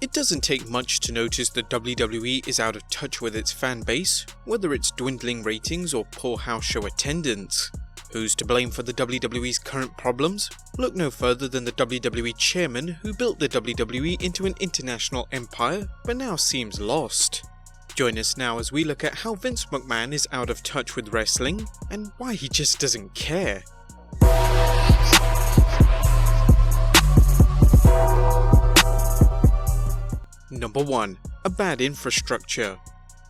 It doesn't take much to notice that WWE is out of touch with its fan base, whether it's dwindling ratings or poor house show attendance. Who's to blame for the WWE's current problems? Look no further than the WWE chairman who built the WWE into an international empire, but now seems lost. Join us now as we look at how Vince McMahon is out of touch with wrestling, and why he just doesn't care. Number 1. A bad infrastructure.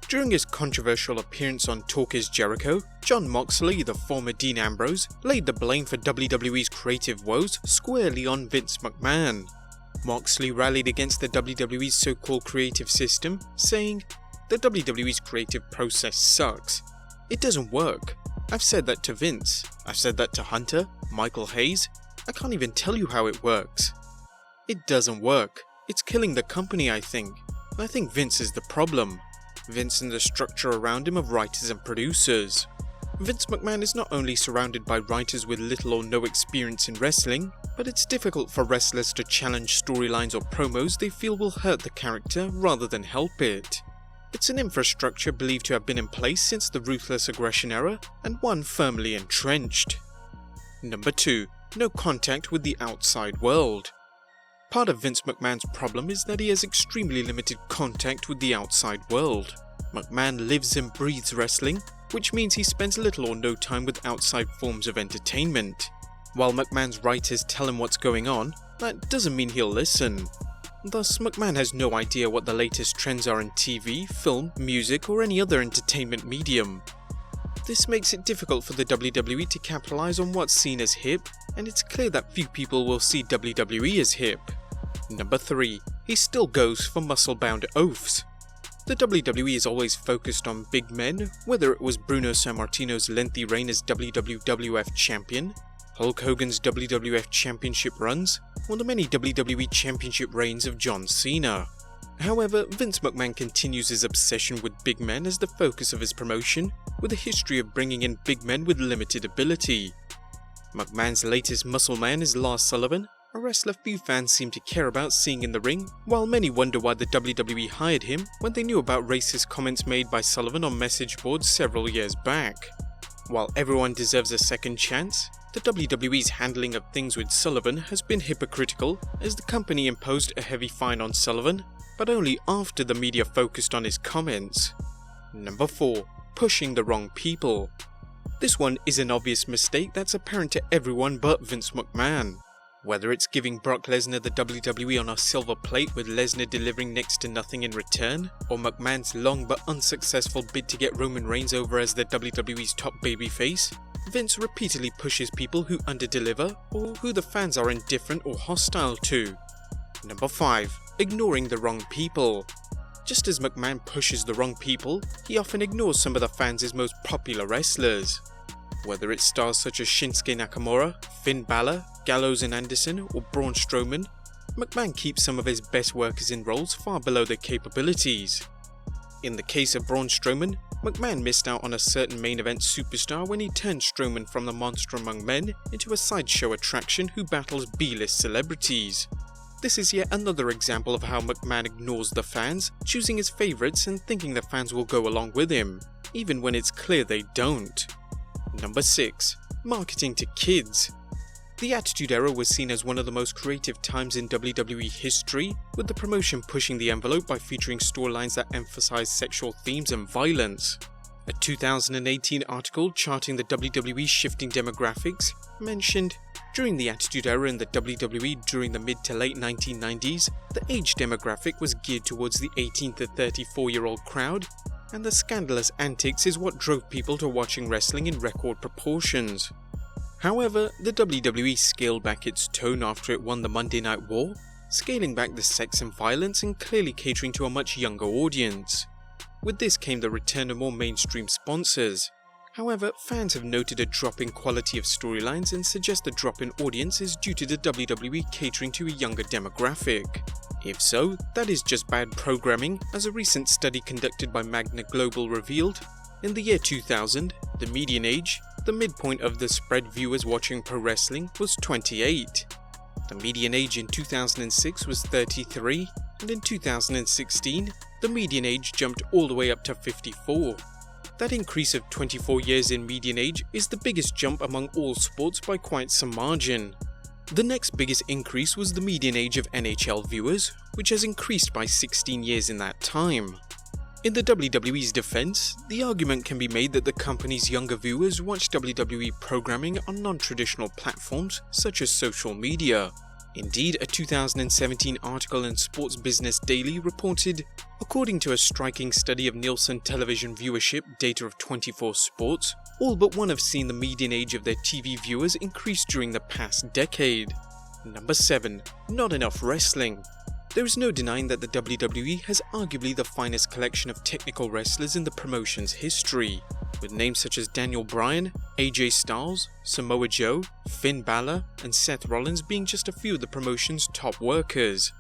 During his controversial appearance on Talk Is Jericho, Jon Moxley, the former Dean Ambrose, laid the blame for WWE's creative woes squarely on Vince McMahon. Moxley rallied against the WWE's so-called creative system, saying, "The WWE's creative process sucks. It doesn't work. I've said that to Vince. I've said that to Hunter, Michael Hayes. I can't even tell you how it works. It doesn't work. It's killing the company, I think. And I think Vince is the problem. Vince and the structure around him of writers and producers." Vince McMahon is not only surrounded by writers with little or no experience in wrestling, but it's difficult for wrestlers to challenge storylines or promos they feel will hurt the character rather than help it. It's an infrastructure believed to have been in place since the Ruthless Aggression era, and one firmly entrenched. Number 2. No contact with the outside world. Part of Vince McMahon's problem is that he has extremely limited contact with the outside world. McMahon lives and breathes wrestling, which means he spends little or no time with outside forms of entertainment. While McMahon's writers tell him what's going on, that doesn't mean he'll listen. Thus, McMahon has no idea what the latest trends are in TV, film, music, or any other entertainment medium. This makes it difficult for the WWE to capitalize on what's seen as hip, and it's clear that few people will see WWE as hip. Number 3. He still goes for muscle-bound oafs. The WWE is always focused on big men, whether it was Bruno Sammartino's lengthy reign as WWF champion, Hulk Hogan's WWF championship runs, or the many WWE championship reigns of John Cena. However, Vince McMahon continues his obsession with big men as the focus of his promotion, with a history of bringing in big men with limited ability. McMahon's latest muscle man is Lars Sullivan, a wrestler few fans seem to care about seeing in the ring, while many wonder why the WWE hired him when they knew about racist comments made by Sullivan on message boards several years back. While everyone deserves a second chance, the WWE's handling of things with Sullivan has been hypocritical, as the company imposed a heavy fine on Sullivan, but only after the media focused on his comments. Number 4. Pushing the wrong people. This one is an obvious mistake that's apparent to everyone but Vince McMahon. Whether it's giving Brock Lesnar the WWE on a silver plate with Lesnar delivering next to nothing in return, or McMahon's long but unsuccessful bid to get Roman Reigns over as the WWE's top babyface, Vince repeatedly pushes people who underdeliver or who the fans are indifferent or hostile to. Number 5. Ignoring the wrong people. Just as McMahon pushes the wrong people, he often ignores some of the fans' most popular wrestlers. Whether it's stars such as Shinsuke Nakamura, Finn Balor, Gallows and Anderson, or Braun Strowman, McMahon keeps some of his best workers in roles far below their capabilities. In the case of Braun Strowman, McMahon missed out on a certain main event superstar when he turned Strowman from the monster among men into a sideshow attraction who battles B-list celebrities. This is yet another example of how McMahon ignores the fans, choosing his favourites and thinking the fans will go along with him, even when it's clear they don't. Number 6. Marketing to kids. The Attitude Era was seen as one of the most creative times in WWE history, with the promotion pushing the envelope by featuring storylines that emphasize sexual themes and violence. A 2018 article charting the WWE's shifting demographics mentioned, during the Attitude Era in the WWE during the mid to late 1990s, the age demographic was geared towards the 18 to 34-year-old crowd, and the scandalous antics is what drove people to watching wrestling in record proportions. However, the WWE scaled back its tone after it won the Monday Night War, scaling back the sex and violence and clearly catering to a much younger audience. With this came the return of more mainstream sponsors. However, fans have noted a drop in quality of storylines and suggest the drop in audience is due to the WWE catering to a younger demographic. If so, that is just bad programming, as a recent study conducted by Magna Global revealed, in the year 2000, the median age, the midpoint of the spread viewers watching pro wrestling, was 28. The median age in 2006 was 33, and in 2016, the median age jumped all the way up to 54. That increase of 24 years in median age is the biggest jump among all sports by quite some margin. The next biggest increase was the median age of NHL viewers, which has increased by 16 years in that time. In the WWE's defense, the argument can be made that the company's younger viewers watch WWE programming on non-traditional platforms such as social media. Indeed, a 2017 article in Sports Business Daily reported, according to a striking study of Nielsen television viewership data of 24 sports, all but one have seen the median age of their TV viewers increase during the past decade. Number 7. Not enough wrestling. There is no denying that the WWE has arguably the finest collection of technical wrestlers in the promotion's history, with names such as Daniel Bryan, AJ Styles, Samoa Joe, Finn Balor, and Seth Rollins being just a few of the promotion's top workers.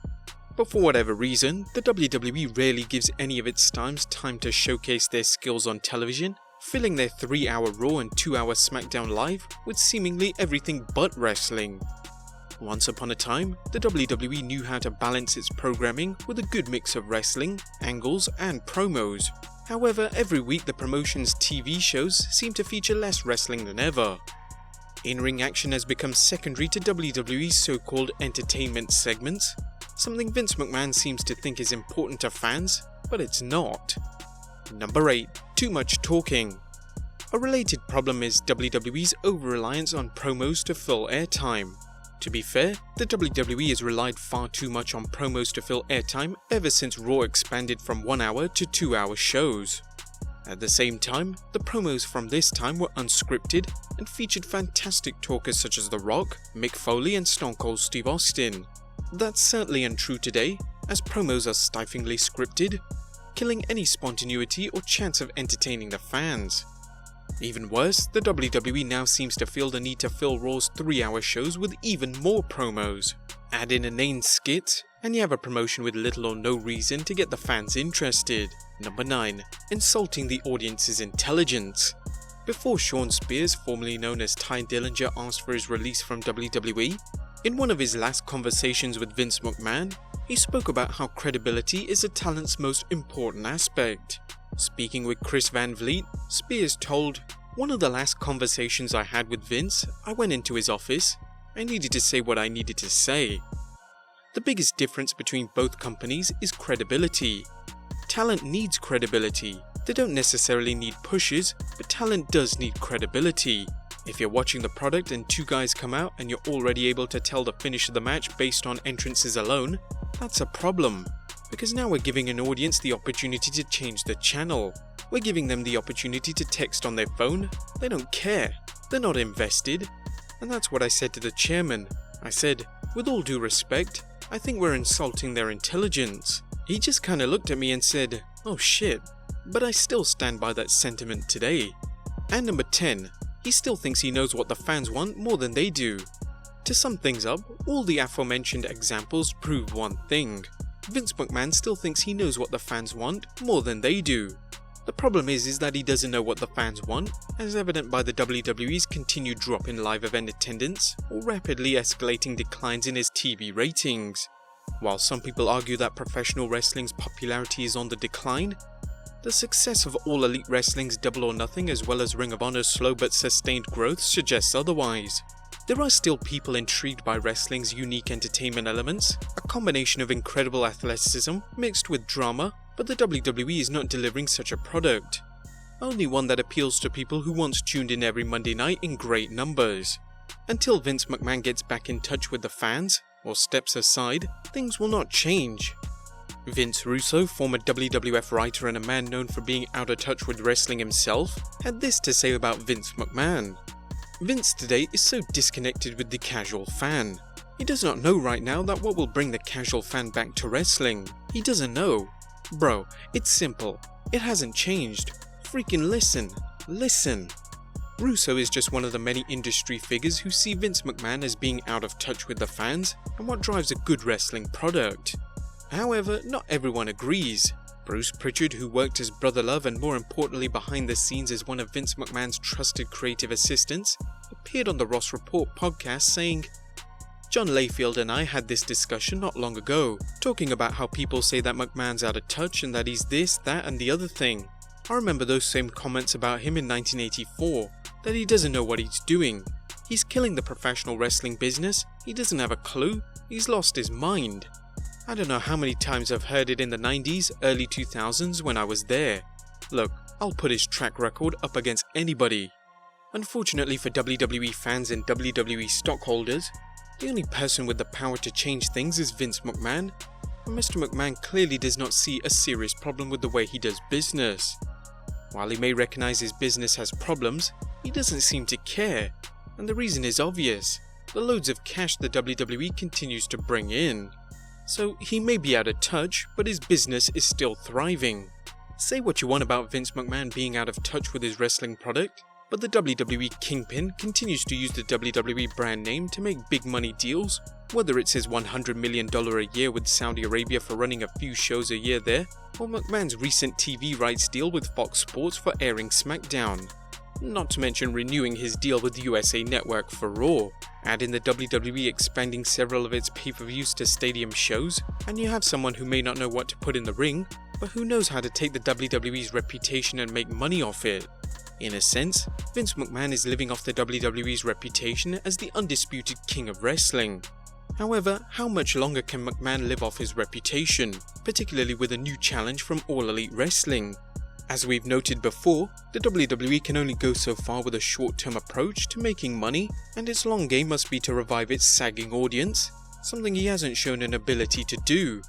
But for whatever reason, the WWE rarely gives any of its stars time to showcase their skills on television, filling their 3-hour Raw and 2-hour SmackDown Live with seemingly everything but wrestling. Once upon a time, the WWE knew how to balance its programming with a good mix of wrestling, angles, and promos. However, every week the promotion's TV shows seem to feature less wrestling than ever. In-ring action has become secondary to WWE's so-called entertainment segments, something Vince McMahon seems to think is important to fans, but it's not. Number 8. Too much talking. A related problem is WWE's over-reliance on promos to fill airtime. To be fair, the WWE has relied far too much on promos to fill airtime ever since Raw expanded from 1-hour to 2-hour shows. At the same time, the promos from this time were unscripted and featured fantastic talkers such as The Rock, Mick Foley and Stone Cold Steve Austin. That's certainly untrue today, as promos are stiflingly scripted, killing any spontaneity or chance of entertaining the fans. Even worse, the WWE now seems to feel the need to fill Raw's 3-hour shows with even more promos. Add in inane skits, and you have a promotion with little or no reason to get the fans interested. Number 9. Insulting the audience's intelligence. Before Shawn Spears, formerly known as Ty Dillinger, asked for his release from WWE, in one of his last conversations with Vince McMahon, he spoke about how credibility is a talent's most important aspect. Speaking with Chris Van Vliet, Spears told, "One of the last conversations I had with Vince, I went into his office. I needed to say what I needed to say." The biggest difference between both companies is credibility. Talent needs credibility. They don't necessarily need pushes, but talent does need credibility. If you're watching the product and 2 guys come out and you're already able to tell the finish of the match based on entrances alone, that's a problem. Because now we're giving an audience the opportunity to change the channel. We're giving them the opportunity to text on their phone. They don't care. They're not invested. And that's what I said to the chairman. I said, "With all due respect, I think we're insulting their intelligence." He just kinda looked at me and said, "Oh shit," but I still stand by that sentiment today. And number 10, he still thinks he knows what the fans want more than they do. To sum things up, all the aforementioned examples prove one thing. Vince McMahon still thinks he knows what the fans want more than they do. The problem is that he doesn't know what the fans want, as evident by the WWE's continued drop in live event attendance or rapidly escalating declines in his TV ratings. While some people argue that professional wrestling's popularity is on the decline, the success of All Elite Wrestling's Double or Nothing as well as Ring of Honor's slow but sustained growth suggests otherwise. There are still people intrigued by wrestling's unique entertainment elements, a combination of incredible athleticism mixed with drama, but the WWE is not delivering such a product. Only one that appeals to people who once tuned in every Monday night in great numbers. Until Vince McMahon gets back in touch with the fans, or steps aside, things will not change. Vince Russo, former WWF writer and a man known for being out of touch with wrestling himself, had this to say about Vince McMahon. Vince today is so disconnected with the casual fan. He does not know right now that what will bring the casual fan back to wrestling. He doesn't know. Bro, it's simple. It hasn't changed. Freaking listen. Listen. Russo is just one of the many industry figures who see Vince McMahon as being out of touch with the fans and what drives a good wrestling product. However, not everyone agrees. Bruce Pritchard, who worked as Brother Love and more importantly behind the scenes as one of Vince McMahon's trusted creative assistants, appeared on the Ross Report podcast saying, John Layfield and I had this discussion not long ago, talking about how people say that McMahon's out of touch and that he's this, that and the other thing. I remember those same comments about him in 1984, that he doesn't know what he's doing. He's killing the professional wrestling business, he doesn't have a clue, he's lost his mind. I don't know how many times I've heard it in the 90s, early 2000s when I was there. Look, I'll put his track record up against anybody. Unfortunately for WWE fans and WWE stockholders, the only person with the power to change things is Vince McMahon, and Mr. McMahon clearly does not see a serious problem with the way he does business. While he may recognize his business has problems, he doesn't seem to care, and the reason is obvious: the loads of cash the WWE continues to bring in. So he may be out of touch, but his business is still thriving. Say what you want about Vince McMahon being out of touch with his wrestling product, but the WWE Kingpin continues to use the WWE brand name to make big money deals, whether it's his $100 million a year with Saudi Arabia for running a few shows a year there, or McMahon's recent TV rights deal with Fox Sports for airing SmackDown. Not to mention renewing his deal with USA Network for Raw. Add in the WWE expanding several of its pay-per-views to stadium shows, and you have someone who may not know what to put in the ring, but who knows how to take the WWE's reputation and make money off it. In a sense, Vince McMahon is living off the WWE's reputation as the undisputed king of wrestling. However, how much longer can McMahon live off his reputation, particularly with a new challenge from All Elite Wrestling? As we've noted before, the WWE can only go so far with a short-term approach to making money, and its long game must be to revive its sagging audience, something he hasn't shown an ability to do.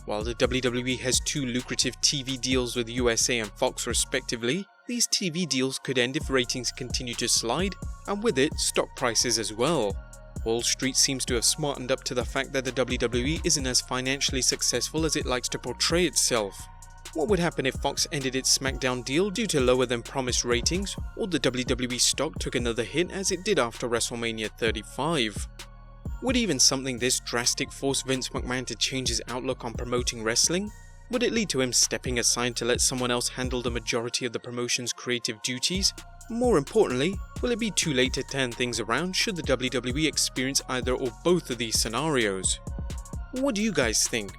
While the WWE has two lucrative TV deals with USA and Fox respectively, these TV deals could end if ratings continue to slide, and with it, stock prices as well. Wall Street seems to have smartened up to the fact that the WWE isn't as financially successful as it likes to portray itself. What would happen if Fox ended its SmackDown deal due to lower than promised ratings, or the WWE stock took another hit as it did after WrestleMania 35? Would even something this drastic force Vince McMahon to change his outlook on promoting wrestling? Would it lead to him stepping aside to let someone else handle the majority of the promotion's creative duties? More importantly, will it be too late to turn things around should the WWE experience either or both of these scenarios? What do you guys think?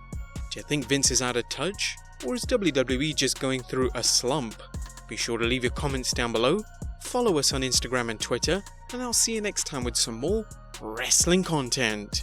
Do you think Vince is out of touch? Or is WWE just going through a slump? Be sure to leave your comments down below, follow us on Instagram and Twitter, and I'll see you next time with some more wrestling content.